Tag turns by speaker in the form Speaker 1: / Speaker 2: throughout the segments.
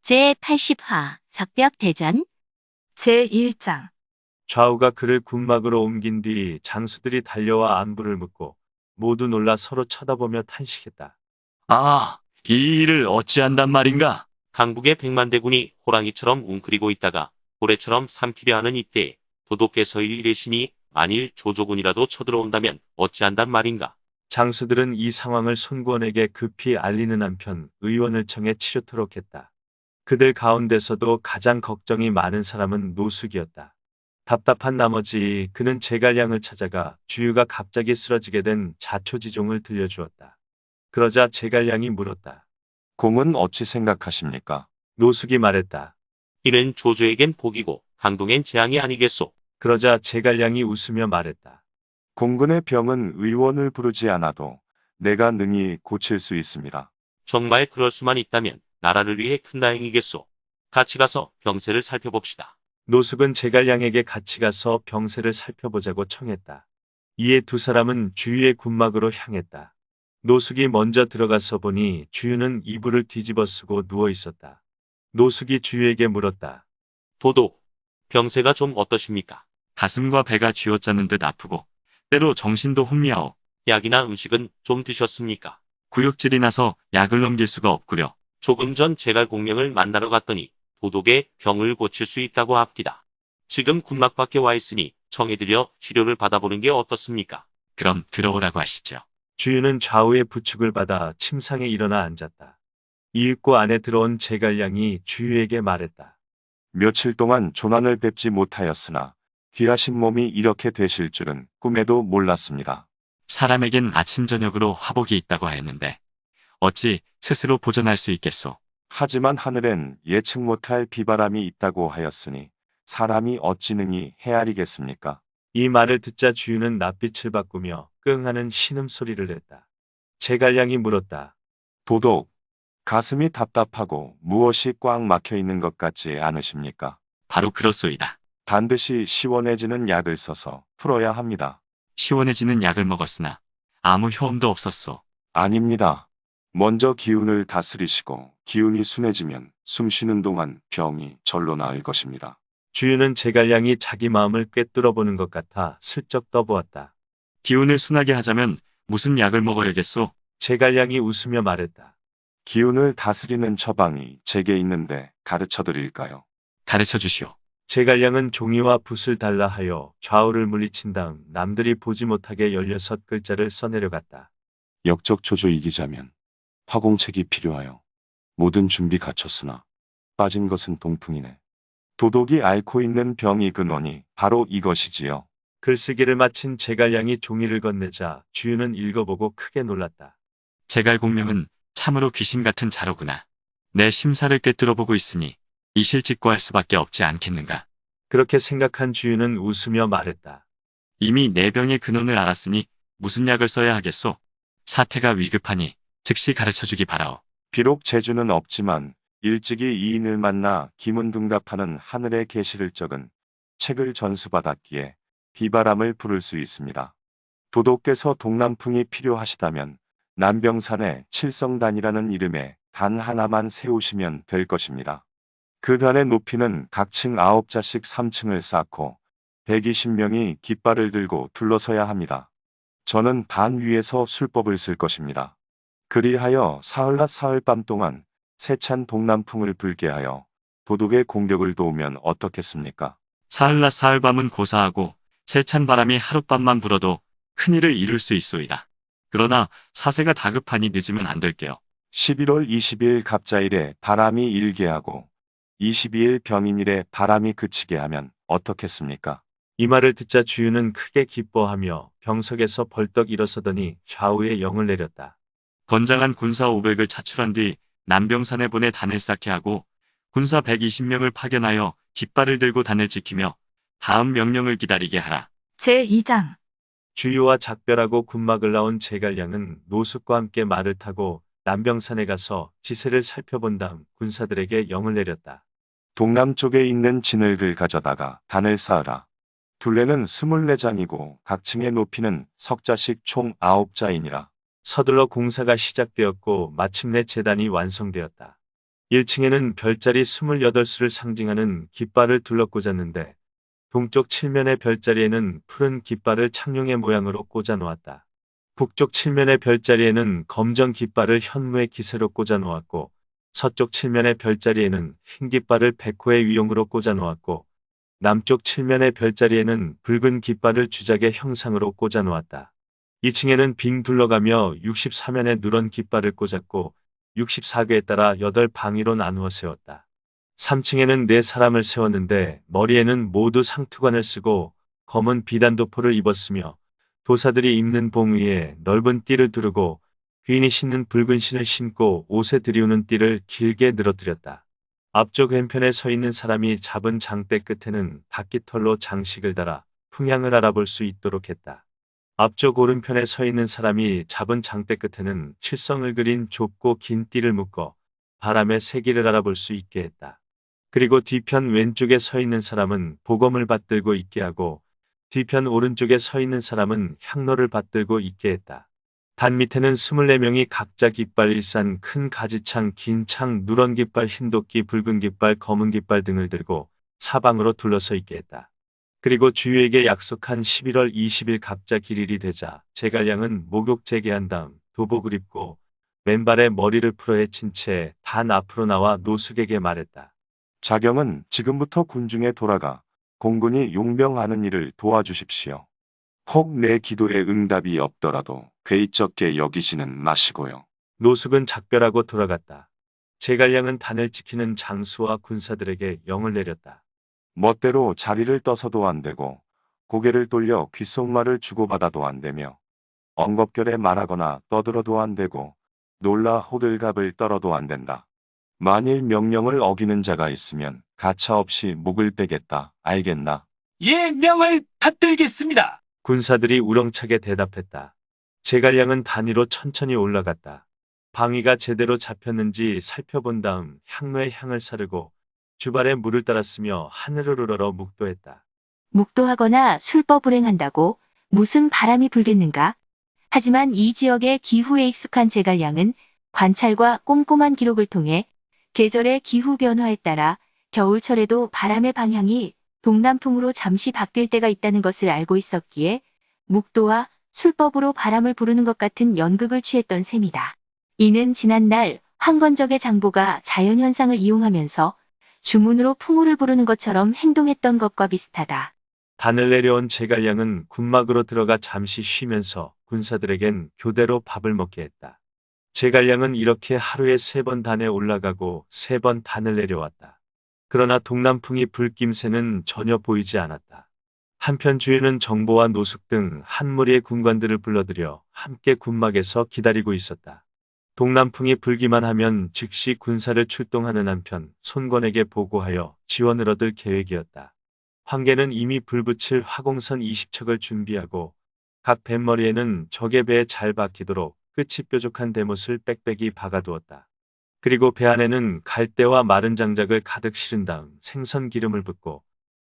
Speaker 1: 제80화 적벽대전
Speaker 2: 제1장
Speaker 3: 좌우가 그를 군막으로 옮긴 뒤 장수들이 달려와 안부를 묻고 모두 놀라 서로 쳐다보며 탄식했다.
Speaker 4: 아, 이 일을 어찌한단 말인가?
Speaker 5: 강북의 백만대군이 호랑이처럼 웅크리고 있다가 고래처럼 삼키려 하는 이때에 도독께서 이르시니 만일 조조군이라도 쳐들어온다면 어찌한단 말인가?
Speaker 3: 장수들은 이 상황을 손구원에게 급히 알리는 한편 의원을 청해 치료토록 했다. 그들 가운데서도 가장 걱정이 많은 사람은 노숙이었다. 답답한 나머지 그는 제갈량을 찾아가 주유가 갑자기 쓰러지게 된 자초지종을 들려주었다. 그러자 제갈량이 물었다.
Speaker 6: 공은 어찌 생각하십니까?
Speaker 3: 노숙이 말했다.
Speaker 5: 이는 조조에겐 복이고 강동엔 재앙이 아니겠소.
Speaker 3: 그러자 제갈량이 웃으며 말했다.
Speaker 6: 공군의 병은 의원을 부르지 않아도 내가 능히 고칠 수 있습니다.
Speaker 5: 정말 그럴 수만 있다면 나라를 위해 큰 다행이겠소. 같이 가서 병세를 살펴봅시다.
Speaker 3: 노숙은 제갈량에게 같이 가서 병세를 살펴보자고 청했다. 이에 두 사람은 주유의 군막으로 향했다. 노숙이 먼저 들어가서 보니 주유는 이불을 뒤집어 쓰고 누워 있었다. 노숙이 주유에게 물었다.
Speaker 5: 도독, 병세가 좀 어떠십니까?
Speaker 4: 가슴과 배가 쥐어짜는 듯 아프고 때로 정신도 혼미하오.
Speaker 5: 약이나 음식은 좀 드셨습니까?
Speaker 4: 구역질이 나서 약을 넘길 수가 없구려.
Speaker 5: 조금 전 제갈공명을 만나러 갔더니 도독의 병을 고칠 수 있다고 합디다. 지금 군막 밖에 와 있으니 청해드려 치료를 받아보는 게 어떻습니까?
Speaker 4: 그럼 들어오라고 하시죠.
Speaker 3: 주유는 좌우의 부축을 받아 침상에 일어나 앉았다. 이윽고 안에 들어온 제갈량이 주유에게 말했다.
Speaker 6: 며칠 동안 조난을 뵙지 못하였으나 귀하신 몸이 이렇게 되실 줄은 꿈에도 몰랐습니다.
Speaker 4: 사람에겐 아침 저녁으로 화복이 있다고 하였는데 어찌 스스로 보존할 수 있겠소.
Speaker 6: 하지만 하늘엔 예측 못할 비바람이 있다고 하였으니 사람이 어찌 능히 헤아리겠습니까?
Speaker 3: 이 말을 듣자 주유는 낯빛을 바꾸며 끙하는 신음소리를 냈다. 제갈량이 물었다.
Speaker 6: 도독, 가슴이 답답하고 무엇이 꽉 막혀 있는 것 같지 않으십니까?
Speaker 4: 바로 그렇소이다.
Speaker 6: 반드시 시원해지는 약을 써서 풀어야 합니다.
Speaker 4: 시원해지는 약을 먹었으나 아무 효험도 없었소.
Speaker 6: 아닙니다. 먼저 기운을 다스리시고 기운이 순해지면 숨 쉬는 동안 병이 절로 나을 것입니다.
Speaker 3: 주유는 제갈량이 자기 마음을 꿰뚫어 보는 것 같아 슬쩍 떠보았다.
Speaker 4: 기운을 순하게 하자면 무슨 약을 먹어야겠소?
Speaker 3: 제갈량이 웃으며 말했다.
Speaker 6: 기운을 다스리는 처방이 제게 있는데 가르쳐 드릴까요?
Speaker 4: 가르쳐 주시오.
Speaker 3: 제갈량은 종이와 붓을 달라 하여 좌우를 물리친 다음 남들이 보지 못하게 16글자를 써내려갔다.
Speaker 6: 역적조조 이기자면 화공책이 필요하여 모든 준비 갖췄으나 빠진 것은 동풍이네. 도독이 앓고 있는 병이 근원이 바로 이것이지요.
Speaker 3: 글쓰기를 마친 제갈량이 종이를 건네자 주유는 읽어보고 크게 놀랐다.
Speaker 4: 제갈공명은 참으로 귀신 같은 자로구나. 내 심사를 꿰뚫어보고 있으니 이실직고할 수밖에 없지 않겠는가.
Speaker 3: 그렇게 생각한 주유는 웃으며 말했다.
Speaker 4: 이미 내 병의 근원을 알았으니 무슨 약을 써야 하겠소? 사태가 위급하니 즉시 가르쳐주기 바라오.
Speaker 6: 비록 재주는 없지만 일찍이 이인을 만나 기문둔갑하는 하늘의 계시를 적은 책을 전수받았기에 비바람을 부를 수 있습니다. 도독께서 동남풍이 필요하시다면 남병산에 칠성단이라는 이름의 단 하나만 세우시면 될 것입니다. 그 단의 높이는 각층 9자씩 3층을 쌓고 120명이 깃발을 들고 둘러서야 합니다. 저는 단 위에서 술법을 쓸 것입니다. 그리하여 사흘낮 사흘밤 동안 세찬 동남풍을 불게 하여 도독의 공격을 도우면 어떻겠습니까?
Speaker 4: 사흘낮 사흘밤은 고사하고 세찬 바람이 하룻밤만 불어도 큰일을 이룰 수 있소이다. 그러나 사세가 다급하니 늦으면 안 될게요.
Speaker 6: 11월 20일 갑자일에 바람이 일게 하고 22일 병인일에 바람이 그치게 하면 어떻겠습니까?
Speaker 3: 이 말을 듣자 주유는 크게 기뻐하며 병석에서 벌떡 일어서더니 좌우에 영을 내렸다.
Speaker 4: 건장한 군사 500을 차출한 뒤 남병산에 보내 단을 쌓게 하고 군사 120명을 파견하여 깃발을 들고 단을 지키며 다음 명령을 기다리게 하라.
Speaker 2: 제2장
Speaker 3: 주유와 작별하고 군막을 나온 제갈량은 노숙과 함께 말을 타고 남병산에 가서 지세를 살펴본 다음 군사들에게 영을 내렸다.
Speaker 6: 동남쪽에 있는 진흙을 가져다가 단을 쌓으라. 둘레는 24장이고 각층의 높이는 석자씩 총 9자이니라.
Speaker 3: 서둘러 공사가 시작되었고 마침내 제단이 완성되었다. 1층에는 별자리 28수를 상징하는 깃발을 둘러꽂았는데 동쪽 칠면의 별자리에는 푸른 깃발을 창룡의 모양으로 꽂아 놓았다. 북쪽 칠면의 별자리에는 검정 깃발을 현무의 기세로 꽂아 놓았고 서쪽 칠면의 별자리에는 흰 깃발을 백호의 위용으로 꽂아 놓았고 남쪽 칠면의 별자리에는 붉은 깃발을 주작의 형상으로 꽂아 놓았다. 2층에는 빙 둘러가며 64면의 누런 깃발을 꽂았고 64개에 따라 8방위로 나누어 세웠다. 3층에는 4사람을 세웠는데 머리에는 모두 상투관을 쓰고 검은 비단도포를 입었으며 도사들이 입는 봉 위에 넓은 띠를 두르고 귀인이 신는 붉은 신을 신고 옷에 들이우는 띠를 길게 늘어뜨렸다. 앞쪽 왼편에 서 있는 사람이 잡은 장대 끝에는 닭깃털로 장식을 달아 풍향을 알아볼 수 있도록 했다. 앞쪽 오른편에 서 있는 사람이 잡은 장대 끝에는 칠성을 그린 좁고 긴 띠를 묶어 바람의 세기를 알아볼 수 있게 했다. 그리고 뒤편 왼쪽에 서 있는 사람은 보검을 받들고 있게 하고 뒤편 오른쪽에 서 있는 사람은 향로를 받들고 있게 했다. 단 밑에는 24명이 각자 깃발 일산 큰 가지창 긴 창 누런 깃발 흰 도끼 붉은 깃발 검은 깃발 등을 들고 사방으로 둘러서 있게 했다. 그리고 주유에게 약속한 11월 20일 갑자 길일이 되자 제갈량은 목욕 재개한 다음 도복을 입고 맨발에 머리를 풀어 헤친 채 단 앞으로 나와 노숙에게 말했다.
Speaker 6: 자경은 지금부터 군중에 돌아가 공군이 용병하는 일을 도와주십시오. 혹 내 기도에 응답이 없더라도 괴이적게 여기지는 마시고요.
Speaker 3: 노숙은 작별하고 돌아갔다. 제갈량은 단을 지키는 장수와 군사들에게 영을 내렸다.
Speaker 6: 멋대로 자리를 떠서도 안 되고 고개를 돌려 귓속말을 주고받아도 안 되며 엉겁결에 말하거나 떠들어도 안 되고 놀라 호들갑을 떨어도 안 된다. 만일 명령을 어기는 자가 있으면 가차없이 목을 빼겠다. 알겠나?
Speaker 1: 예, 명을 받들겠습니다.
Speaker 3: 군사들이 우렁차게 대답했다. 제갈량은 단 위로 천천히 올라갔다. 방위가 제대로 잡혔는지 살펴본 다음 향로의 향을 사르고 주발에 물을 따랐으며 하늘을 우러러 묵도했다.
Speaker 7: 묵도하거나 술법 불행한다고 무슨 바람이 불겠는가? 하지만 이 지역의 기후에 익숙한 제갈량은 관찰과 꼼꼼한 기록을 통해 계절의 기후 변화에 따라 겨울철에도 바람의 방향이 동남풍으로 잠시 바뀔 때가 있다는 것을 알고 있었기에 묵도와 술법으로 바람을 부르는 것 같은 연극을 취했던 셈이다. 이는 지난날 황건적의 장보가 자연현상을 이용하면서 주문으로 풍우를 부르는 것처럼 행동했던 것과 비슷하다.
Speaker 3: 단을 내려온 제갈량은 군막으로 들어가 잠시 쉬면서 군사들에겐 교대로 밥을 먹게 했다. 제갈량은 이렇게 하루에 3번 단에 올라가고 3번 단을 내려왔다. 그러나 동남풍이 불 김새는 전혀 보이지 않았다. 한편 주유는 정보와 노숙 등 한 무리의 군관들을 불러들여 함께 군막에서 기다리고 있었다. 동남풍이 불기만 하면 즉시 군사를 출동하는 한편 손권에게 보고하여 지원을 얻을 계획이었다. 황계는 이미 불붙일 화공선 20척을 준비하고 각 뱃머리에는 적의 배에 잘 박히도록 끝이 뾰족한 대못을 빽빽이 박아두었다. 그리고 배 안에는 갈대와 마른 장작을 가득 실은 다음 생선 기름을 붓고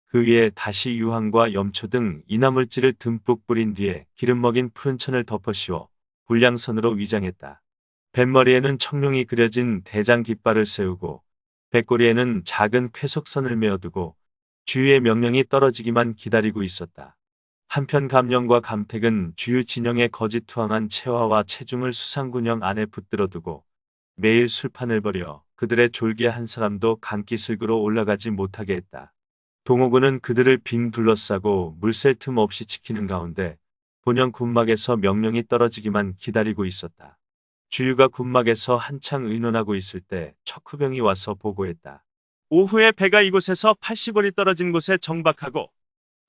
Speaker 3: 그 위에 다시 유황과 염초 등 이나물질을 듬뿍 뿌린 뒤에 기름 먹인 푸른 천을 덮어 씌워 불량선으로 위장했다. 뱃머리에는 청룡이 그려진 대장 깃발을 세우고 배꼬리에는 작은 쾌속선을 메어두고 주유의 명령이 떨어지기만 기다리고 있었다. 한편 감령과 감택은 주유 진영의 거짓투항한 채화와 체중을 수상군영 안에 붙들어두고 매일 술판을 벌여 그들의 졸기에 한 사람도 강기슬구로 올라가지 못하게 했다. 동호군은 그들을 빙 둘러싸고 물샐 틈 없이 지키는 가운데 본영 군막에서 명령이 떨어지기만 기다리고 있었다. 주유가 군막에서 한창 의논하고 있을 때 척후병이 와서 보고했다.
Speaker 8: 오후에 배가 이곳에서 80월이 떨어진 곳에 정박하고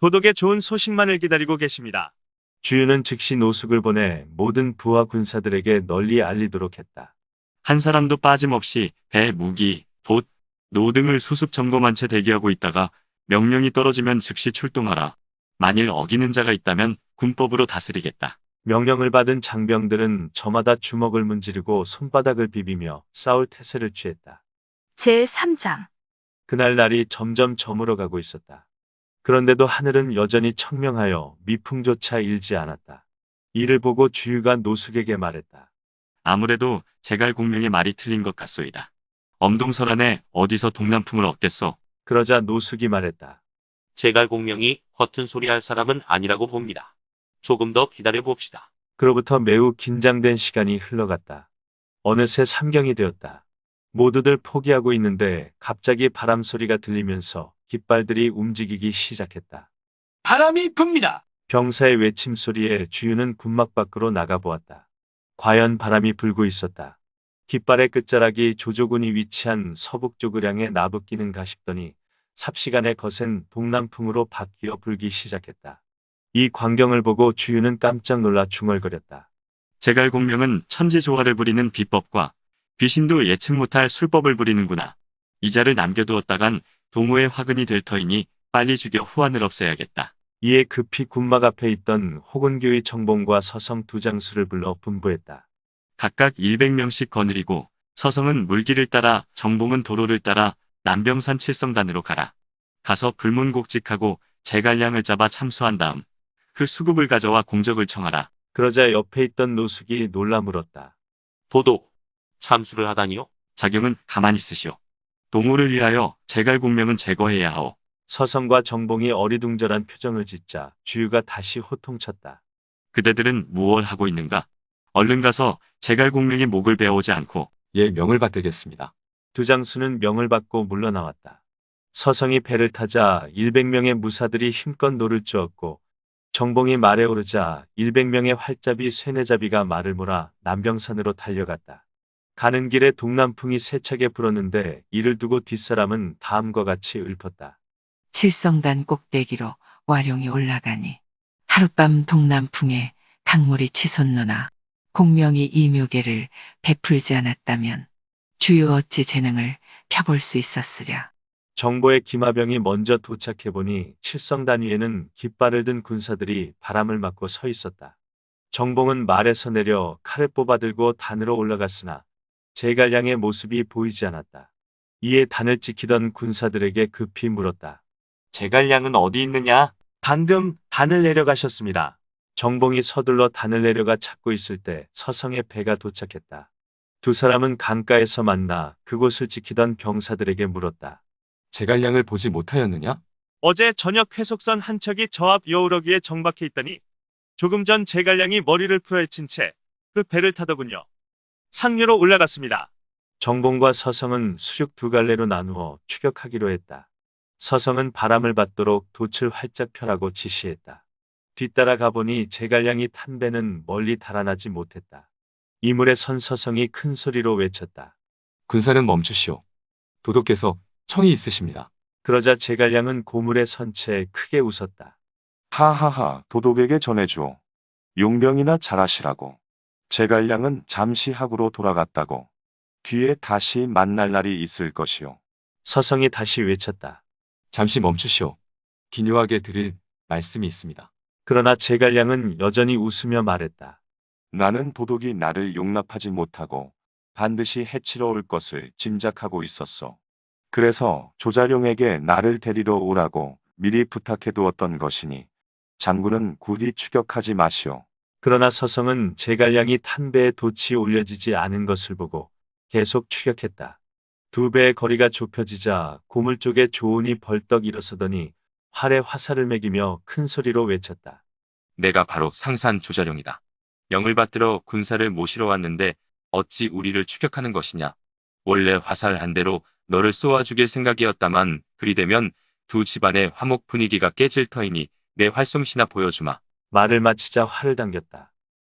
Speaker 8: 도독의 좋은 소식만을 기다리고 계십니다.
Speaker 3: 주유는 즉시 노숙을 보내 모든 부하 군사들에게 널리 알리도록 했다.
Speaker 4: 한 사람도 빠짐없이 배, 무기, 돛, 노 등을 수습 점검한 채 대기하고 있다가 명령이 떨어지면 즉시 출동하라. 만일 어기는 자가 있다면 군법으로 다스리겠다.
Speaker 3: 명령을 받은 장병들은 저마다 주먹을 문지르고 손바닥을 비비며 싸울 태세를 취했다.
Speaker 2: 제3장.
Speaker 3: 그날 날이 점점 저물어가고 있었다. 그런데도 하늘은 여전히 청명하여 미풍조차 일지 않았다. 이를 보고 주유가 노숙에게 말했다.
Speaker 4: 아무래도 제갈 공명의 말이 틀린 것 같소이다. 엄동설안에 어디서 동남풍을 얻겠소?
Speaker 3: 그러자 노숙이 말했다.
Speaker 5: 제갈공명이 허튼 소리 할 사람은 아니라고 봅니다. 조금 더 기다려 봅시다.
Speaker 3: 그로부터 매우 긴장된 시간이 흘러갔다. 어느새 삼경이 되었다. 모두들 포기하고 있는데 갑자기 바람 소리가 들리면서 깃발들이 움직이기 시작했다.
Speaker 1: 바람이 붑니다.
Speaker 3: 병사의 외침 소리에 주유는 군막 밖으로 나가보았다. 과연 바람이 불고 있었다. 깃발의 끝자락이 조조군이 위치한 서북쪽을 향해 나부끼는가 싶더니 삽시간에 거센 동남풍으로 바뀌어 불기 시작했다. 이 광경을 보고 주유는 깜짝 놀라 중얼거렸다.
Speaker 4: 제갈공명은 천지조화를 부리는 비법과 귀신도 예측 못할 술법을 부리는구나. 이자를 남겨두었다간 동호의 화근이 될 터이니 빨리 죽여 후환을 없애야겠다.
Speaker 3: 이에 급히 군막 앞에 있던 호군교의 정봉과 서성 두 장수를 불러 분부했다.
Speaker 4: 각각 100명씩 거느리고 서성은 물길을 따라 정봉은 도로를 따라 남병산 칠성단으로 가라. 가서 불문곡직하고 제갈량을 잡아 참수한 다음 그 수급을 가져와 공적을 청하라.
Speaker 3: 그러자 옆에 있던 노숙이 놀라 물었다.
Speaker 5: 도독, 참수를 하다니요?
Speaker 4: 자경은 가만히 있으시오. 동호를 위하여 제갈공명은 제거해야 하오.
Speaker 3: 서성과 정봉이 어리둥절한 표정을 짓자 주유가 다시 호통쳤다.
Speaker 4: 그대들은 무얼 하고 있는가? 얼른 가서 제갈공명의 목을 베어오지 않고
Speaker 9: 예, 명을 받들겠습니다.
Speaker 3: 두 장수는 명을 받고 물러나왔다. 서성이 배를 타자 100명의 무사들이 힘껏 노를 쭈었고 정봉이 말에 오르자 100명의 활잡이 쇠뇌잡이가 말을 몰아 남병산으로 달려갔다. 가는 길에 동남풍이 세차게 불었는데 이를 두고 뒷사람은 다음과 같이 읊었다.
Speaker 10: 칠성단 꼭대기로 와룡이 올라가니 하룻밤 동남풍에 강물이 치솟노나 공명이 이 묘계를 베풀지 않았다면 주요 어찌 재능을 펴볼 수 있었으랴.
Speaker 3: 정보의 기마병이 먼저 도착해보니 칠성단 위에는 깃발을 든 군사들이 바람을 맞고 서 있었다. 정봉은 말에서 내려 칼을 뽑아들고 단으로 올라갔으나 제갈량의 모습이 보이지 않았다. 이에 단을 지키던 군사들에게 급히 물었다.
Speaker 8: 제갈량은 어디 있느냐?
Speaker 3: 방금 단을 내려가셨습니다. 정봉이 서둘러 단을 내려가 찾고 있을 때 서성의 배가 도착했다. 두 사람은 강가에서 만나 그곳을 지키던 병사들에게 물었다.
Speaker 9: 제갈량을 보지 못하였느냐?
Speaker 8: 어제 저녁 회속선 한 척이 저 앞 여우러기에 정박해 있더니 조금 전 제갈량이 머리를 풀어헤친 채 그 배를 타더군요. 상류로 올라갔습니다.
Speaker 3: 정봉과 서성은 수륙 두 갈래로 나누어 추격하기로 했다. 서성은 바람을 받도록 돛을 활짝 펴라고 지시했다. 뒤따라 가보니 제갈량이 탄 배는 멀리 달아나지 못했다. 이물에 선 서성이 큰 소리로 외쳤다.
Speaker 9: 군사는 멈추시오. 도독께서 청이 있으십니다.
Speaker 3: 그러자 제갈량은 고물에 선 채 크게 웃었다.
Speaker 6: 하하하, 도독에게 전해주오. 용병이나 잘하시라고. 제갈량은 잠시 학으로 돌아갔다고. 뒤에 다시 만날 날이 있을 것이오.
Speaker 3: 서성이 다시 외쳤다.
Speaker 9: 잠시 멈추시오. 기묘하게 드릴 말씀이 있습니다.
Speaker 3: 그러나 제갈량은 여전히 웃으며 말했다.
Speaker 6: 나는 도독이 나를 용납하지 못하고 반드시 해치러 올 것을 짐작하고 있었소. 그래서 조자룡에게 나를 데리러 오라고 미리 부탁해 두었던 것이니 장군은 굳이 추격하지 마시오.
Speaker 3: 그러나 서성은 제갈량이 탄 배에 돛이 올려지지 않은 것을 보고 계속 추격했다. 두 배의 거리가 좁혀지자 고물 쪽에 조은이 벌떡 일어서더니 활에 화살을 매기며 큰 소리로 외쳤다.
Speaker 11: 내가 바로 상산 조자룡이다. 명을 받들어 군사를 모시러 왔는데 어찌 우리를 추격하는 것이냐. 원래 화살 한 대로 너를 쏘아 죽일 생각이었다만 그리 되면 두 집안의 화목 분위기가 깨질 터이니 내 활솜씨나 보여주마.
Speaker 3: 말을 마치자 활을 당겼다.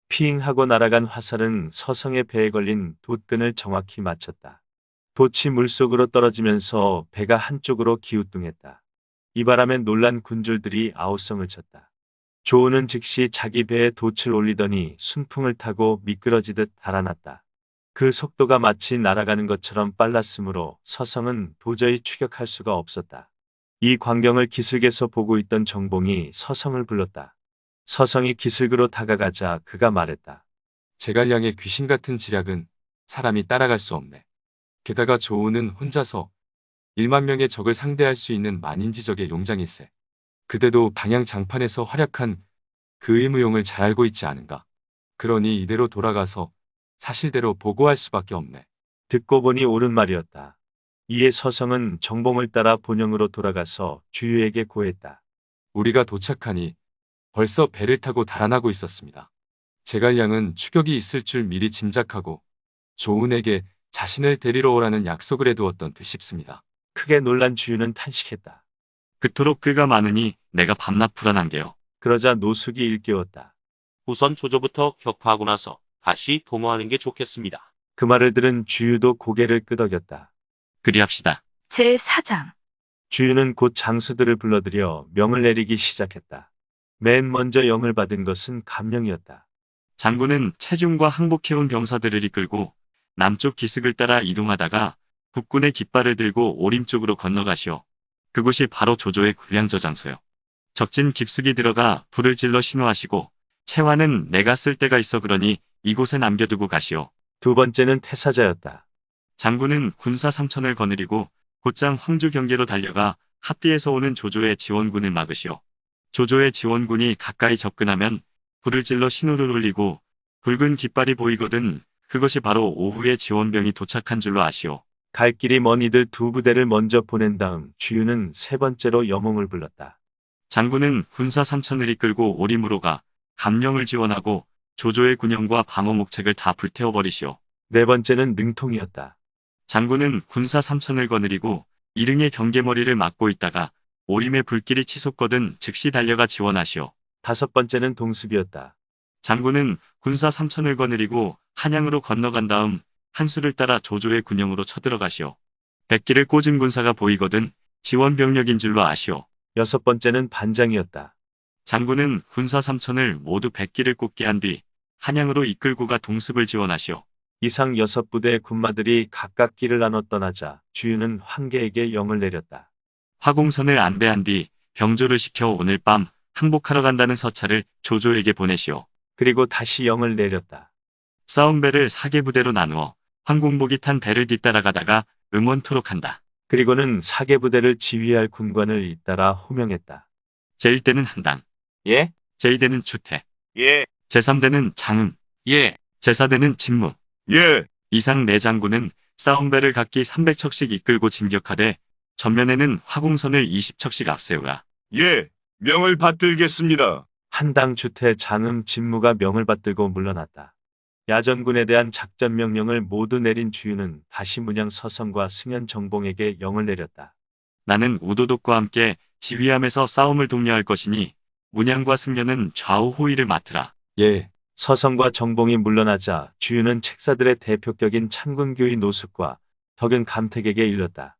Speaker 3: 피잉하고 날아간 화살은 서성의 배에 걸린 돛끈을 정확히 맞췄다. 돛이 물속으로 떨어지면서 배가 한쪽으로 기우뚱했다. 이 바람에 놀란 군졸들이 아우성을 쳤다. 조은은 즉시 자기 배에 돛을 올리더니 순풍을 타고 미끄러지듯 달아났다. 그 속도가 마치 날아가는 것처럼 빨랐으므로 서성은 도저히 추격할 수가 없었다. 이 광경을 기슭에서 보고 있던 정봉이 서성을 불렀다. 서성이 기슭으로 다가가자 그가 말했다.
Speaker 9: 제갈량의 귀신 같은 지략은 사람이 따라갈 수 없네. 게다가 조은은 혼자서 1만 명의 적을 상대할 수 있는 만인지적의 용장일세. 그대도 방향 장판에서 활약한 그 의무용을 잘 알고 있지 않은가. 그러니 이대로 돌아가서 사실대로 보고할 수밖에 없네.
Speaker 3: 듣고 보니 옳은 말이었다. 이에 서성은 정봉을 따라 본영으로 돌아가서 주유에게 고했다.
Speaker 9: 우리가 도착하니 벌써 배를 타고 달아나고 있었습니다. 제갈량은 추격이 있을 줄 미리 짐작하고 조은에게 자신을 데리러 오라는 약속을 해두었던 듯 싶습니다.
Speaker 3: 크게 놀란 주유는 탄식했다.
Speaker 4: 그토록 꾀가 많으니 내가 밤낮 불안한 게요.
Speaker 3: 그러자 노숙이 일깨웠다.
Speaker 5: 우선 조조부터 격파하고 나서 다시 도모하는 게 좋겠습니다.
Speaker 3: 그 말을 들은 주유도 고개를 끄덕였다.
Speaker 4: 그리합시다.
Speaker 2: 제4장.
Speaker 3: 주유는 곧 장수들을 불러들여 명을 내리기 시작했다. 맨 먼저 영을 받은 것은 감령이었다.
Speaker 4: 장군은 체중과 항복해온 병사들을 이끌고 남쪽 기슭을 따라 이동하다가 국군의 깃발을 들고 오림 쪽으로 건너가시오. 그곳이 바로 조조의 군량 저장소요. 적진 깊숙이 들어가 불을 질러 신호하시고 채화는 내가 쓸 데가 있어 그러니 이곳에 남겨두고 가시오.
Speaker 3: 두 번째는 태사자였다.
Speaker 4: 장군은 군사 3천을 거느리고 곧장 황주 경계로 달려가 합비에서 오는 조조의 지원군을 막으시오. 조조의 지원군이 가까이 접근하면 불을 질러 신호를 울리고 붉은 깃발이 보이거든 그것이 바로 오후에 지원병이 도착한 줄로 아시오.
Speaker 3: 갈 길이 먼 이들 두 부대를 먼저 보낸 다음 주유는 세 번째로 여몽을 불렀다.
Speaker 4: 장군은 군사 3천을 이끌고 오림으로 가 감령을 지원하고 조조의 군영과 방어 목책을 다 불태워버리시오.
Speaker 3: 네 번째는 능통이었다.
Speaker 4: 장군은 군사 3천을 거느리고 이릉의 경계머리를 막고 있다가 오림의 불길이 치솟거든 즉시 달려가 지원하시오.
Speaker 3: 다섯 번째는 동습이었다.
Speaker 4: 장군은 군사 3천을 거느리고 한양으로 건너간 다음 한수를 따라 조조의 군영으로 쳐들어가시오. 백기를 꽂은 군사가 보이거든 지원 병력인 줄로 아시오.
Speaker 3: 여섯 번째는 반장이었다.
Speaker 4: 장군은 군사 3천을 모두 백기를 꽂게 한 뒤 한양으로 이끌고 가 동습을 지원하시오.
Speaker 3: 이상 여섯 부대의 군마들이 각각 길을 나눠 떠나자 주유는 황계에게 영을 내렸다.
Speaker 4: 화공선을 안배한 뒤 병조를 시켜 오늘 밤 항복하러 간다는 서찰을 조조에게 보내시오.
Speaker 3: 그리고 다시 영을 내렸다.
Speaker 4: 싸움배를 4개 부대로 나누어 황공복이 탄 배를 뒤따라가다가 응원토록 한다.
Speaker 3: 그리고는 사개 부대를 지휘할 군관을 잇따라 호명했다.
Speaker 4: 제1대는 한당.
Speaker 6: 예?
Speaker 4: 제2대는 주태.
Speaker 6: 예.
Speaker 4: 제3대는 장음.
Speaker 6: 예.
Speaker 4: 제4대는 진무.
Speaker 6: 예.
Speaker 4: 이상 네 장군은 싸움배를 각기 300척씩 이끌고 진격하되 전면에는 화공선을 20척씩 앞세우라.
Speaker 6: 예. 명을 받들겠습니다.
Speaker 3: 한당 주태 장음 진무가 명을 받들고 물러났다. 야전군에 대한 작전 명령을 모두 내린 주유는 다시 문양 서성과 승현 정봉에게 영을 내렸다.
Speaker 4: 나는 우도독과 함께 지휘함에서 싸움을 독려할 것이니 문양과 승려는 좌우 호위를 맡으라.
Speaker 9: 예,
Speaker 3: 서성과 정봉이 물러나자 주유는 책사들의 대표격인 찬군교의 노숙과 덕은 감택에게 일렀다.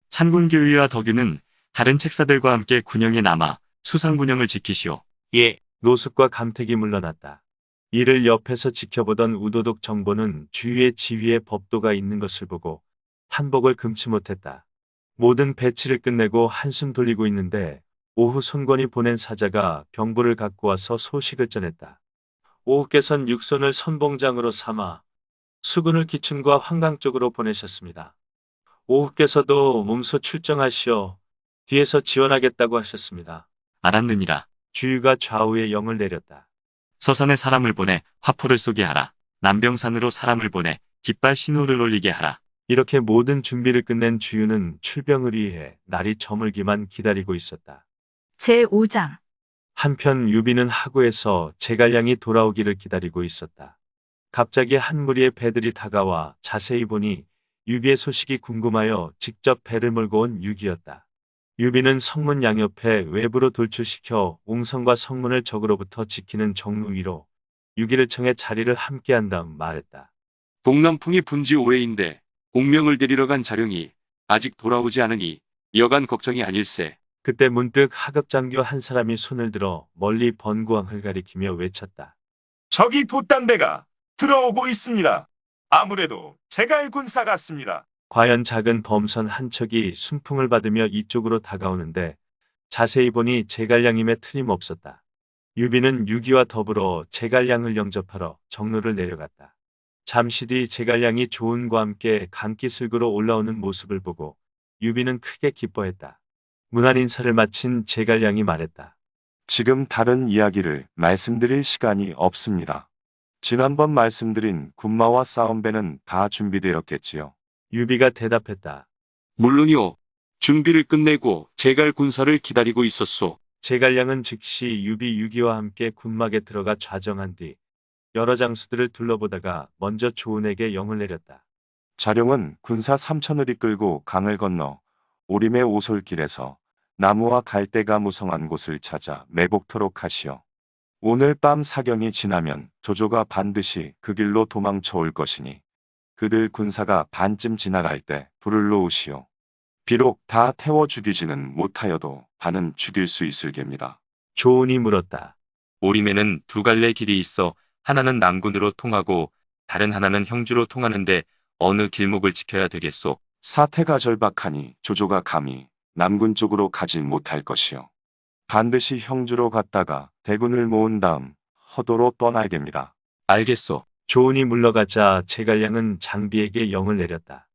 Speaker 4: 찬군교위와 덕유는 다른 책사들과 함께 군영에 남아 수상군영을 지키시오.
Speaker 5: 예,
Speaker 3: 노숙과 감택이 물러났다. 이를 옆에서 지켜보던 우도독 정보는 주유의 지휘에 법도가 있는 것을 보고 한복을 금치 못했다. 모든 배치를 끝내고 한숨 돌리고 있는데 오후 손권이 보낸 사자가 병부를 갖고 와서 소식을 전했다. 오후께선 육손을 선봉장으로 삼아 수군을 기춘과 환강 쪽으로 보내셨습니다. 오후께서도 몸소 출정하시어 뒤에서 지원하겠다고 하셨습니다.
Speaker 4: 알았느니라.
Speaker 3: 주유가 좌우에 영을 내렸다.
Speaker 4: 서산에 사람을 보내 화포를 쏘게 하라. 남병산으로 사람을 보내 깃발 신호를 올리게 하라.
Speaker 3: 이렇게 모든 준비를 끝낸 주유는 출병을 위해 날이 저물기만 기다리고 있었다.
Speaker 2: 제5장.
Speaker 3: 한편 유비는 하구에서 제갈량이 돌아오기를 기다리고 있었다. 갑자기 한 무리의 배들이 다가와 자세히 보니 유비의 소식이 궁금하여 직접 배를 몰고 온 유기였다. 유비는 성문 양옆에 외부로 돌출시켜 옹성과 성문을 적으로부터 지키는 정루 위로 유기를 청해 자리를 함께한 다음 말했다.
Speaker 12: 동남풍이 분지 5회인데 공명을 데리러 간 자령이 아직 돌아오지 않으니 여간 걱정이 아닐세.
Speaker 3: 그때 문득 하급장교 한 사람이 손을 들어 멀리 번구왕을 가리키며 외쳤다.
Speaker 6: 저기 돛단배가 들어오고 있습니다. 아무래도 제갈 군사 같습니다.
Speaker 3: 과연 작은 범선 한 척이 순풍을 받으며 이쪽으로 다가오는데 자세히 보니 제갈량임에 틀림없었다. 유비는 유기와 더불어 제갈량을 영접하러 정루를 내려갔다. 잠시 뒤 제갈량이 조은과 함께 강기슭으로 올라오는 모습을 보고 유비는 크게 기뻐했다. 문안 인사를 마친 제갈량이 말했다.
Speaker 6: 지금 다른 이야기를 말씀드릴 시간이 없습니다. 지난번 말씀드린 군마와 싸움배는 다 준비되었겠지요.
Speaker 3: 유비가 대답했다.
Speaker 12: 물론이요. 준비를 끝내고 제갈 군사를 기다리고 있었소.
Speaker 3: 제갈량은 즉시 유비 6기와 함께 군막에 들어가 좌정한 뒤 여러 장수들을 둘러보다가 먼저 조은에게 영을 내렸다.
Speaker 6: 자룡은 군사 3천을 이끌고 강을 건너 오림의 오솔길에서 나무와 갈대가 무성한 곳을 찾아 매복토록 하시오. 오늘 밤 사경이 지나면 조조가 반드시 그 길로 도망쳐 올 것이니 그들 군사가 반쯤 지나갈 때 불을 놓으시오. 비록 다 태워 죽이지는 못하여도 반은 죽일 수 있을 겁니다.
Speaker 3: 조은이 물었다.
Speaker 11: 오림에는 두 갈래 길이 있어 하나는 남군으로 통하고 다른 하나는 형주로 통하는데 어느 길목을 지켜야 되겠소?
Speaker 6: 사태가 절박하니 조조가 감히 남군 쪽으로 가지 못할 것이요. 반드시 형주로 갔다가 대군을 모은 다음 허도로 떠나야 됩니다.
Speaker 11: 알겠소.
Speaker 3: 조은이 물러가자 제갈량은 장비에게 영을 내렸다.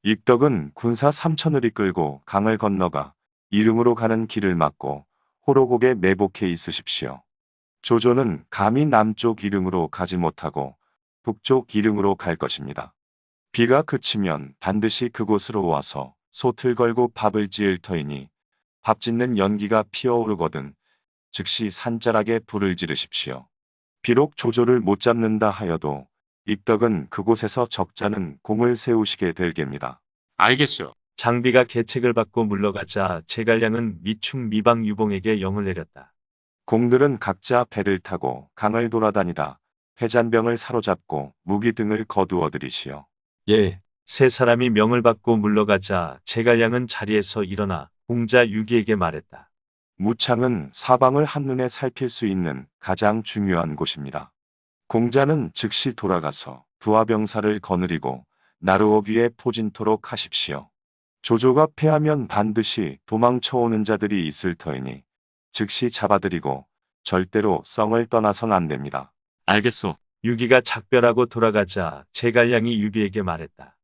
Speaker 6: 익덕은 군사 3천을 이끌고 강을 건너가 이릉으로 가는 길을 막고 호로곡에 매복해 있으십시오. 조조는 감히 남쪽 이릉으로 가지 못하고 북쪽 이릉으로 갈 것입니다. 비가 그치면 반드시 그곳으로 와서 솥을 걸고 밥을 지을 터이니 밥 짓는 연기가 피어오르거든 즉시 산자락에 불을 지르십시오. 비록 조조를 못 잡는다 하여도 익덕은 그곳에서 적잖은 공을 세우시게 될 겁니다.
Speaker 12: 알겠소.
Speaker 3: 장비가 계책을 받고 물러가자 제갈량은 미충 미방 유봉에게 영을 내렸다.
Speaker 6: 공들은 각자 배를 타고 강을 돌아다니다 회잔병을 사로잡고 무기 등을 거두어 들이시오.
Speaker 9: 예,
Speaker 3: 세 사람이 명을 받고 물러가자 제갈량은 자리에서 일어나 공자 유기에게 말했다.
Speaker 6: 무창은 사방을 한눈에 살필 수 있는 가장 중요한 곳입니다. 공자는 즉시 돌아가서 부하병사를 거느리고 나루어 위에 포진토록 하십시오. 조조가 패하면 반드시 도망쳐오는 자들이 있을 터이니 즉시 잡아들이고 절대로 성을 떠나선 안 됩니다.
Speaker 4: 알겠소.
Speaker 3: 유기가 작별하고 돌아가자 제갈량이 유비에게 말했다.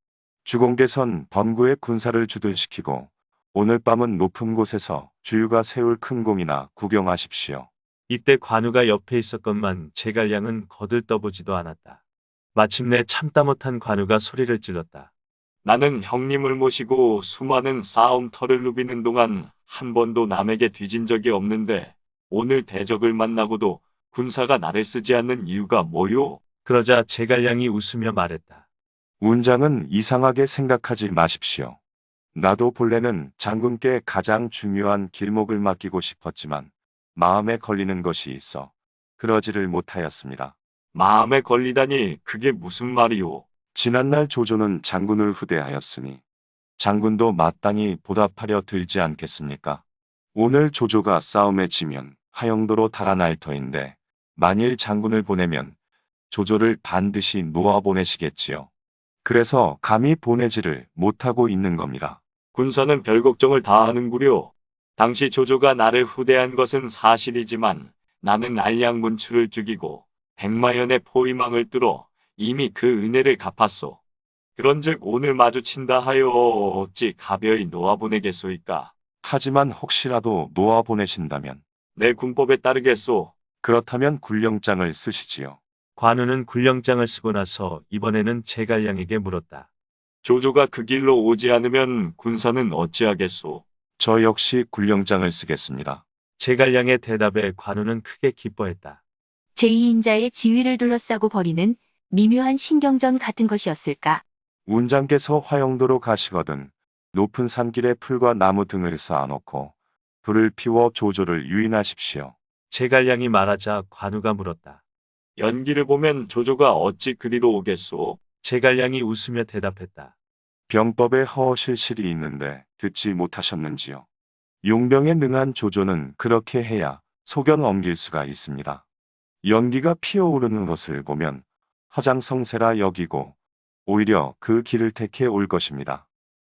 Speaker 6: 주공께선 번구의 군사를 주둔시키고 오늘 밤은 높은 곳에서 주유가 세울 큰 공이나 구경하십시오.
Speaker 3: 이때 관우가 옆에 있었건만 제갈량은 거들떠보지도 않았다. 마침내 참다 못한 관우가 소리를 질렀다. 나는 형님을 모시고 수많은 싸움터를 누비는 동안 한 번도 남에게 뒤진 적이 없는데 오늘 대적을 만나고도 군사가 나를 쓰지 않는 이유가 뭐요? 그러자 제갈량이 웃으며 말했다.
Speaker 6: 운장은 이상하게 생각하지 마십시오. 나도 본래는 장군께 가장 중요한 길목을 맡기고 싶었지만 마음에 걸리는 것이 있어 그러지를 못하였습니다.
Speaker 3: 마음에 걸리다니 그게 무슨 말이오?
Speaker 6: 지난날 조조는 장군을 후대하였으니 장군도 마땅히 보답하려 들지 않겠습니까? 오늘 조조가 싸움에 지면 하영도로 달아날 터인데 만일 장군을 보내면 조조를 반드시 놓아보내시겠지요. 그래서 감히 보내지를 못하고 있는 겁니다.
Speaker 3: 군사는 별 걱정을 다 하는구려. 당시 조조가 나를 후대한 것은 사실이지만 나는 알량문추를 죽이고 백마연의 포위망을 뚫어 이미 그 은혜를 갚았소. 그런즉 오늘 마주친다 하여 어찌 가벼이 놓아보내겠소이까.
Speaker 6: 하지만 혹시라도 놓아보내신다면
Speaker 3: 내 군법에 따르겠소.
Speaker 6: 그렇다면 군령장을 쓰시지요.
Speaker 3: 관우는 군령장을 쓰고 나서 이번에는 제갈량에게 물었다. 조조가 그 길로 오지 않으면 군사는 어찌하겠소?
Speaker 6: 저 역시 군령장을 쓰겠습니다.
Speaker 3: 제갈량의 대답에 관우는 크게 기뻐했다.
Speaker 7: 제2인자의 지위를 둘러싸고 벌이는 미묘한 신경전 같은 것이었을까?
Speaker 6: 운장께서 화영도로 가시거든 높은 산길에 풀과 나무 등을 쌓아놓고 불을 피워 조조를 유인하십시오.
Speaker 3: 제갈량이 말하자 관우가 물었다. 연기를 보면 조조가 어찌 그리로 오겠소? 제갈량이 웃으며 대답했다.
Speaker 6: 병법에 허허실실이 있는데 듣지 못하셨는지요. 용병에 능한 조조는 그렇게 해야 속여 넘길 수가 있습니다. 연기가 피어오르는 것을 보면 허장성세라 여기고 오히려 그 길을 택해 올 것입니다.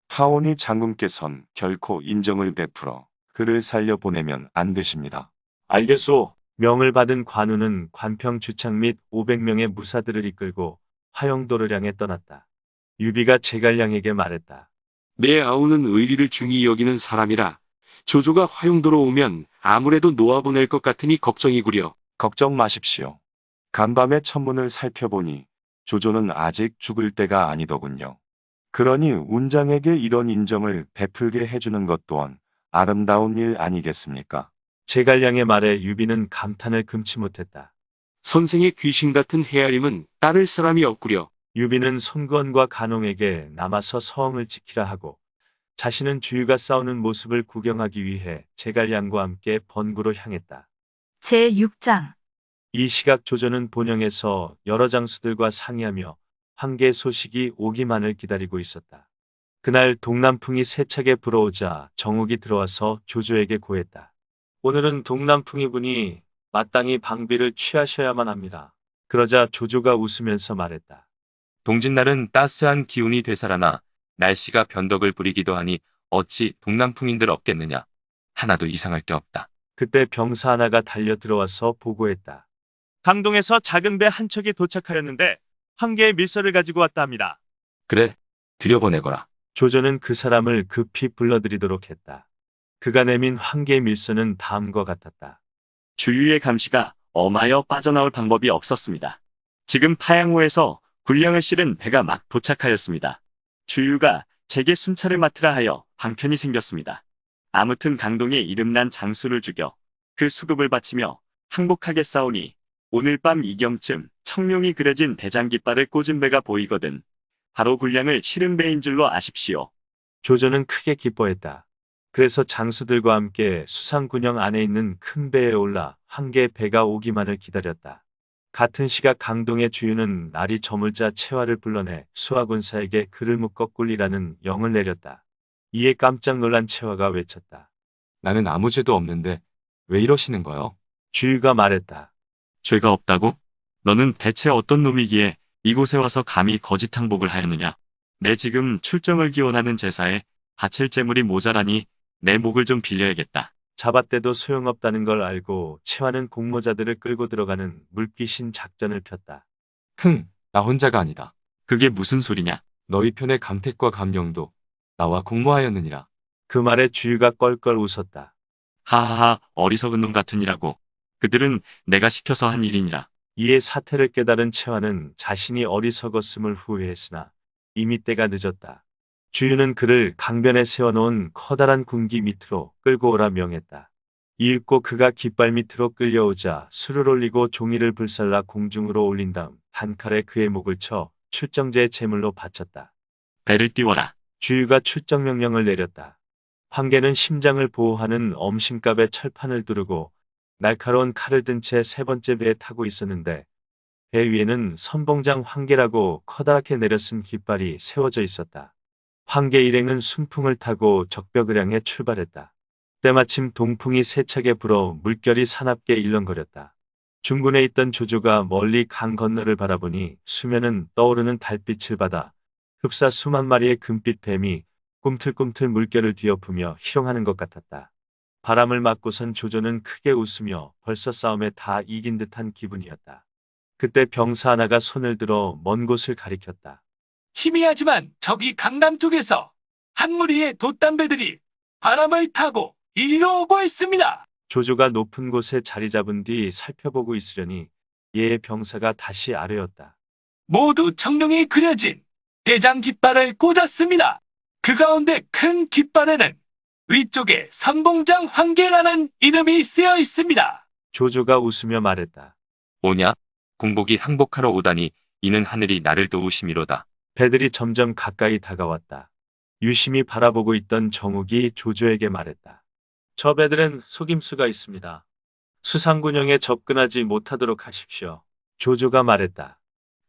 Speaker 6: 하오니 장군께선 결코 인정을 베풀어 그를 살려보내면 안 되십니다.
Speaker 3: 알겠소. 명을 받은 관우는 관평 주창 및 500명의 무사들을 이끌고 화영도를 향해 떠났다. 유비가 제갈량에게 말했다.
Speaker 12: 내 아우는 의리를 중히 여기는 사람이라 조조가 화용도로 오면 아무래도 놓아보낼 것 같으니 걱정이구려.
Speaker 6: 걱정 마십시오. 간밤에 천문을 살펴보니 조조는 아직 죽을 때가 아니더군요. 그러니 운장에게 이런 인정을 베풀게 해주는 것 또한 아름다운 일 아니겠습니까?
Speaker 3: 제갈량의 말에 유비는 감탄을 금치 못했다.
Speaker 12: 선생의 귀신 같은 헤아림은 따를 사람이 없구려.
Speaker 3: 유비는 손건과 간홍에게 남아서 서엉을 지키라 하고 자신은 주유가 싸우는 모습을 구경하기 위해 제갈량과 함께 번구로 향했다.
Speaker 2: 제6장.
Speaker 3: 이 시각 조조는 본영에서 여러 장수들과 상의하며 황계의 소식이 오기만을 기다리고 있었다. 그날 동남풍이 세차게 불어오자 정욱이 들어와서 조조에게 고했다. 오늘은 동남풍이 부니 마땅히 방비를 취하셔야만 합니다. 그러자 조조가 웃으면서 말했다.
Speaker 11: 동짓날은 따스한 기운이 되살아나 날씨가 변덕을 부리기도 하니 어찌 동남풍인들 없겠느냐. 하나도 이상할 게 없다.
Speaker 3: 그때 병사 하나가 달려 들어와서 보고했다.
Speaker 8: 강동에서 작은 배 한 척이 도착하였는데 황계의 밀서를 가지고 왔다 합니다.
Speaker 11: 그래, 들여보내거라.
Speaker 3: 조조는 그 사람을 급히 불러들이도록 했다. 그가 내민 황계의 밀서는 다음과 같았다.
Speaker 8: 주유의 감시가 엄하여 빠져나올 방법이 없었습니다. 지금 파양호에서 군량을 실은 배가 막 도착하였습니다. 주유가 제게 순찰을 맡으라 하여 방편이 생겼습니다. 아무튼 강동에 이름난 장수를 죽여 그 수급을 바치며 항복하게 싸우니 오늘 밤 이경쯤 청룡이 그려진 대장 깃발을 꽂은 배가 보이거든. 바로 군량을 실은 배인 줄로 아십시오.
Speaker 3: 조조는 크게 기뻐했다. 그래서 장수들과 함께 수상군영 안에 있는 큰 배에 올라 황계의 배가 오기만을 기다렸다. 같은 시각 강동의 주유는 날이 저물자 채화를 불러내 수하군사에게 그를 묶어 꿀리라는 영을 내렸다. 이에 깜짝 놀란 채화가 외쳤다.
Speaker 9: 나는 아무 죄도 없는데 왜 이러시는 거요?
Speaker 3: 주유가 말했다.
Speaker 8: 죄가 없다고? 너는 대체 어떤 놈이기에 이곳에 와서 감히 거짓 항복을 하였느냐? 내 지금 출정을 기원하는 제사에 바칠 재물이 모자라니 내 목을 좀 빌려야겠다.
Speaker 3: 잡았대도 소용없다는 걸 알고 채화는 공모자들을 끌고 들어가는 물귀신 작전을 폈다.
Speaker 9: 나 혼자가 아니다.
Speaker 8: 그게 무슨 소리냐?
Speaker 9: 너희 편의 감택과 감령도 나와 공모하였느니라.
Speaker 3: 그 말에 주유가 껄껄 웃었다.
Speaker 8: 하하하, 어리석은 놈 같으니라고. 그들은 내가 시켜서 한 일이니라.
Speaker 3: 이에 사태를 깨달은 채화는 자신이 어리석었음을 후회했으나 이미 때가 늦었다. 주유는 그를 강변에 세워놓은 커다란 군기 밑으로 끌고 오라 명했다. 이윽고 그가 깃발 밑으로 끌려오자 술을 올리고 종이를 불살라 공중으로 올린 다음 단칼에 그의 목을 쳐 출정제의 제물로 바쳤다.
Speaker 8: 배를 띄워라.
Speaker 3: 주유가 출정 명령을 내렸다. 황계는 심장을 보호하는 엄심갑에 철판을 두르고 날카로운 칼을 든 채 세 번째 배에 타고 있었는데 배 위에는 선봉장 황계라고 커다랗게 내려쓴 깃발이 세워져 있었다. 황계 일행은 순풍을 타고 적벽을 향해 출발했다. 때마침 동풍이 세차게 불어 물결이 사납게 일렁거렸다. 중군에 있던 조조가 멀리 강 건너를 바라보니 수면은 떠오르는 달빛을 받아 흡사 수만 마리의 금빛 뱀이 꿈틀꿈틀 물결을 뒤엎으며 희롱하는 것 같았다. 바람을 맞고선 조조는 크게 웃으며 벌써 싸움에 다 이긴 듯한 기분이었다. 그때 병사 하나가 손을 들어 먼 곳을 가리켰다.
Speaker 1: 희미하지만 저기 강남 쪽에서 한 무리의 돛담배들이 바람을 타고 이리로 오고 있습니다.
Speaker 3: 조조가 높은 곳에 자리 잡은 뒤 살펴보고 있으려니 예의 병사가 다시 아뢰었다.
Speaker 1: 모두 청룡이 그려진 대장 깃발을 꽂았습니다. 그 가운데 큰 깃발에는 위쪽에 선봉장 황계라는 이름이 쓰여 있습니다.
Speaker 3: 조조가 웃으며 말했다.
Speaker 11: 오냐? 공복이 항복하러 오다니 이는 하늘이 나를 도우심이로다.
Speaker 3: 배들이 점점 가까이 다가왔다. 유심히 바라보고 있던 정욱이 조조에게 말했다. 저 배들은 속임수가 있습니다. 수상군영에 접근하지 못하도록 하십시오. 조조가 말했다.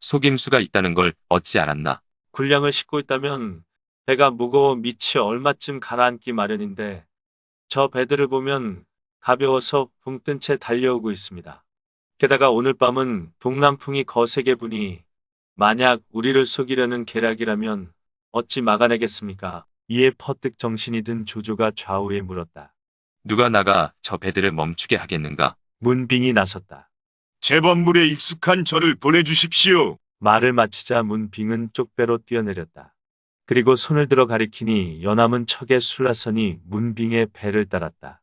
Speaker 11: 속임수가 있다는 걸 어찌 알았나?
Speaker 3: 군량을 싣고 있다면 배가 무거워 밑이 얼마쯤 가라앉기 마련인데 저 배들을 보면 가벼워서 붕 뜬 채 달려오고 있습니다. 게다가 오늘 밤은 동남풍이 거세게 부니 만약 우리를 속이려는 계략이라면 어찌 막아내겠습니까? 이에 퍼뜩 정신이 든 조조가 좌우에 물었다.
Speaker 11: 누가 나가 저 배들을 멈추게 하겠는가?
Speaker 3: 문빙이 나섰다.
Speaker 13: 제법물에 익숙한 저를 보내주십시오.
Speaker 3: 말을 마치자 문빙은 쪽배로 뛰어내렸다. 그리고 손을 들어 가리키니 연함은 척에 술라선이 문빙의 배를 따랐다.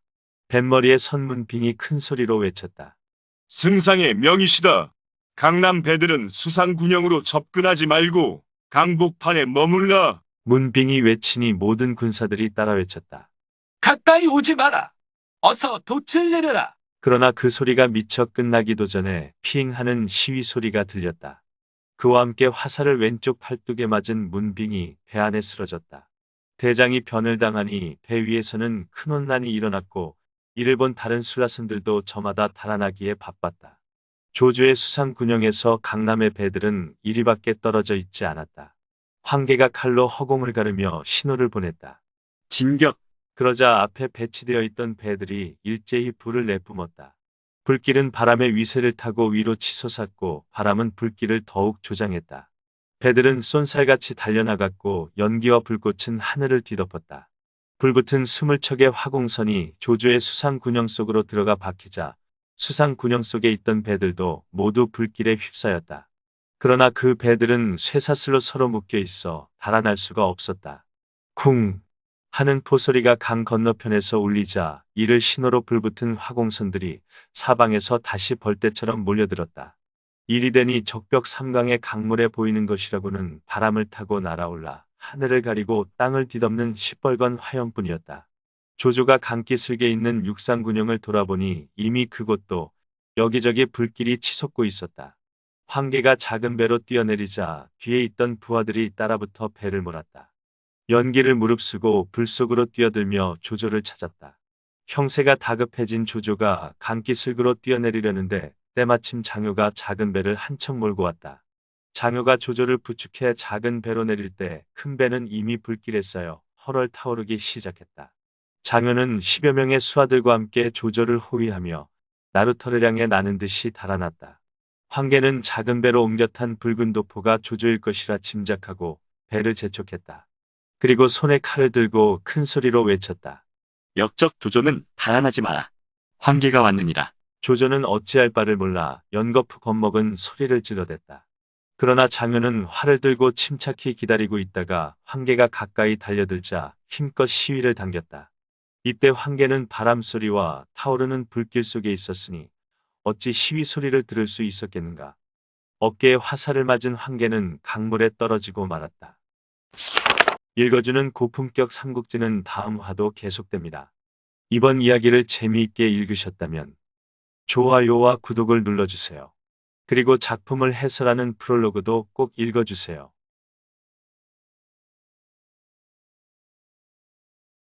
Speaker 3: 뱃머리에 선 문빙이 큰 소리로 외쳤다.
Speaker 13: 승상의 명이시다. 강남 배들은 수상군영으로 접근하지 말고 강복판에 머물라.
Speaker 3: 문빙이 외치니 모든 군사들이 따라 외쳤다.
Speaker 1: 가까이 오지 마라. 어서 돛을 내려라.
Speaker 3: 그러나 그 소리가 미처 끝나기도 전에 피잉하는 시위 소리가 들렸다. 그와 함께 화살을 왼쪽 팔뚝에 맞은 문빙이 배 안에 쓰러졌다. 대장이 변을 당하니 배 위에서는 큰 혼란이 일어났고 이를 본 다른 술라선들도 저마다 달아나기에 바빴다. 조조의 수상군영에서 강남의 배들은 이리밖에 떨어져 있지 않았다. 황계가 칼로 허공을 가르며 신호를 보냈다.
Speaker 8: 진격!
Speaker 3: 그러자 앞에 배치되어 있던 배들이 일제히 불을 내뿜었다. 불길은 바람의 위세를 타고 위로 치솟았고 바람은 불길을 더욱 조장했다. 배들은 쏜살같이 달려나갔고 연기와 불꽃은 하늘을 뒤덮었다. 불붙은 20척의 화공선이 조조의 수상군영 속으로 들어가 박히자 수상군영 속에 있던 배들도 모두 불길에 휩싸였다. 그러나 그 배들은 쇠사슬로 서로 묶여 있어 달아날 수가 없었다. 쿵! 하는 포소리가 강 건너편에서 울리자 이를 신호로 불붙은 화공선들이 사방에서 다시 벌떼처럼 몰려들었다. 일이 되니 적벽 삼강의 강물에 보이는 것이라고는 바람을 타고 날아올라 하늘을 가리고 땅을 뒤덮는 시뻘건 화염뿐이었다. 조조가 강기슭에 있는 육상군영을 돌아보니 이미 그곳도 여기저기 불길이 치솟고 있었다. 황계가 작은 배로 뛰어내리자 뒤에 있던 부하들이 따라붙어 배를 몰았다. 연기를 무릅쓰고 불 속으로 뛰어들며 조조를 찾았다. 형세가 다급해진 조조가 강기슭으로 뛰어내리려는데 때마침 장효가 작은 배를 한 척 몰고 왔다. 장효가 조조를 부축해 작은 배로 내릴 때 큰 배는 이미 불길에 쌓여 헐헐 타오르기 시작했다. 장효는 10여 명의 수하들과 함께 조조를 호위하며 나루터를 향해 나는 듯이 달아났다. 황계는 작은 배로 옮겨 탄 붉은 도포가 조조일 것이라 짐작하고 배를 재촉했다. 그리고 손에 칼을 들고 큰 소리로 외쳤다.
Speaker 8: 역적 조조는 달아나지 마라. 황계가 왔느니라.
Speaker 3: 조조는 어찌할 바를 몰라 연거푸 겁먹은 소리를 질러댔다. 그러나 장효는 활을 들고 침착히 기다리고 있다가 황계가 가까이 달려들자 힘껏 시위를 당겼다. 이때 황계는 바람소리와 타오르는 불길 속에 있었으니 어찌 시위 소리를 들을 수 있었겠는가. 어깨에 화살을 맞은 황계는 강물에 떨어지고 말았다. 읽어주는 고품격 삼국지는 다음 화도 계속됩니다. 이번 이야기를 재미있게 읽으셨다면 좋아요와 구독을 눌러주세요. 그리고 작품을 해설하는 프롤로그도 꼭 읽어주세요.